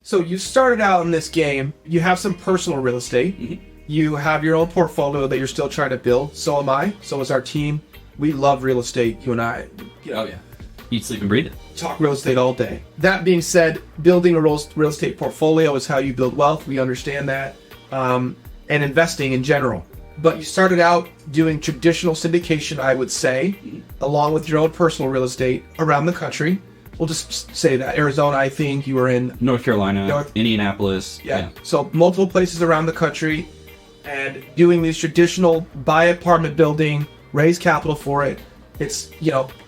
So you started out in this game, you have some personal real estate, you have your own portfolio that you're still trying to build. So am I, so is our team. We love real estate, you and I. Oh yeah. Eat, sleep, and breathe it. Talk real estate all day. That being said, building a real estate portfolio is how you build wealth. We understand that. And investing in general. But you started out doing traditional syndication, I would say, along with your own personal real estate around the country. We'll just say that. Arizona, I think you were in. North Carolina, Indianapolis. Yeah. So multiple places around the country and doing these traditional buy apartment building, raise capital for it. It's,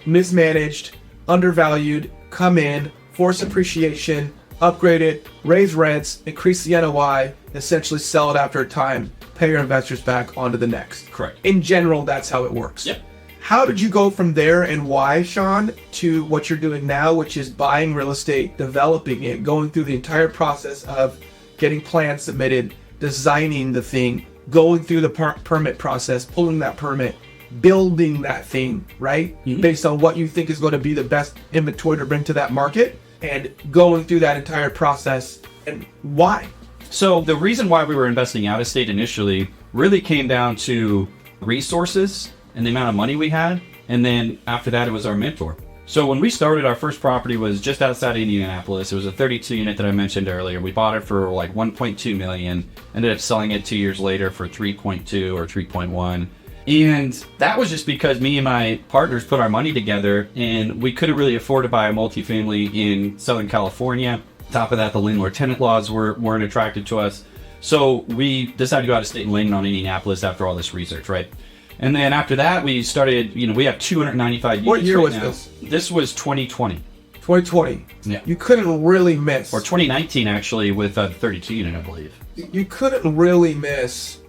mismanaged, undervalued, come in, force appreciation, upgrade it, raise rents, increase the NOI, essentially sell it after a time, pay your investors back onto the next. Correct. In general, that's how it works. Yep. How did you go from there and why, Shawn, to what you're doing now, which is buying real estate, developing it, going through the entire process of getting plans submitted, designing the thing, going through the permit process, pulling that permit, building that thing, right? Based on what you think is going to be the best inventory to bring to that market, and going through that entire process, and why? So the reason why we were investing out of state initially really came down to resources and the amount of money we had. And then after that, it was our mentor. So when we started, our first property was just outside Indianapolis. It was a 32 unit that I mentioned earlier. We bought it for like 1.2 million, ended up selling it 2 years later for 3.2 or 3.1. And that was just because me and my partners put our money together and we couldn't really afford to buy a multifamily in Southern California. On top of that, the landlord-tenant laws weren't attractive to us. So we decided to go out of state and land on Indianapolis after all this research, right? And then after that, we started, we have 295 units. What year right was now. this? This was 2020. 2020. Yeah. You couldn't really miss. Or 2019, actually, with a 32 unit, I believe. You couldn't really miss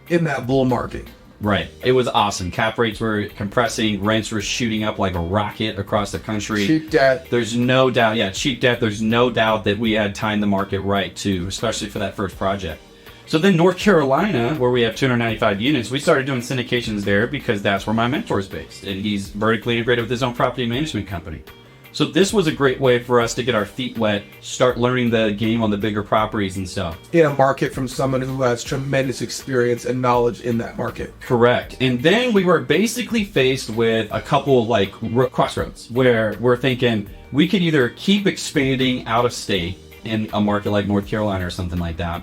in that bull market. Right. It was awesome. Cap rates were compressing. Rents were shooting up like a rocket across the country. Cheap debt. There's no doubt. Yeah, cheap debt. There's no doubt that we had timed the market right, too, especially for that first project. So then North Carolina, where we have 295 units, we started doing syndications there because that's where my mentor is based. And he's vertically integrated with his own property management company. So this was a great way for us to get our feet wet, start learning the game on the bigger properties and stuff. In a market from someone who has tremendous experience and knowledge in that market. Correct. And then we were basically faced with a couple of like crossroads where we're thinking we could either keep expanding out of state in a market like North Carolina or something like that.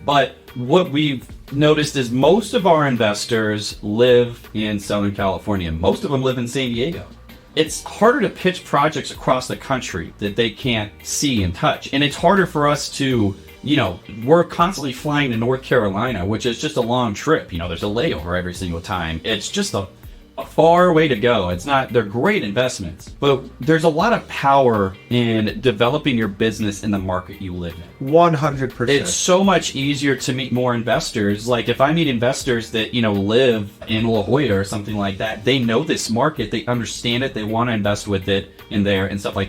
But what we've noticed is most of our investors live in Southern California. Most of them live in San Diego. It's harder to pitch projects across the country that they can't see and touch. And it's harder for us to, we're constantly flying to North Carolina, which is just a long trip. There's a layover every single time. It's just a far way to go. They're great investments, but there's a lot of power in developing your business in the market you live in. 100%. It's so much easier to meet more investors. Like if I meet investors that, live in La Jolla or something like that, they know this market, they understand it, they want to invest with it in there and stuff like that.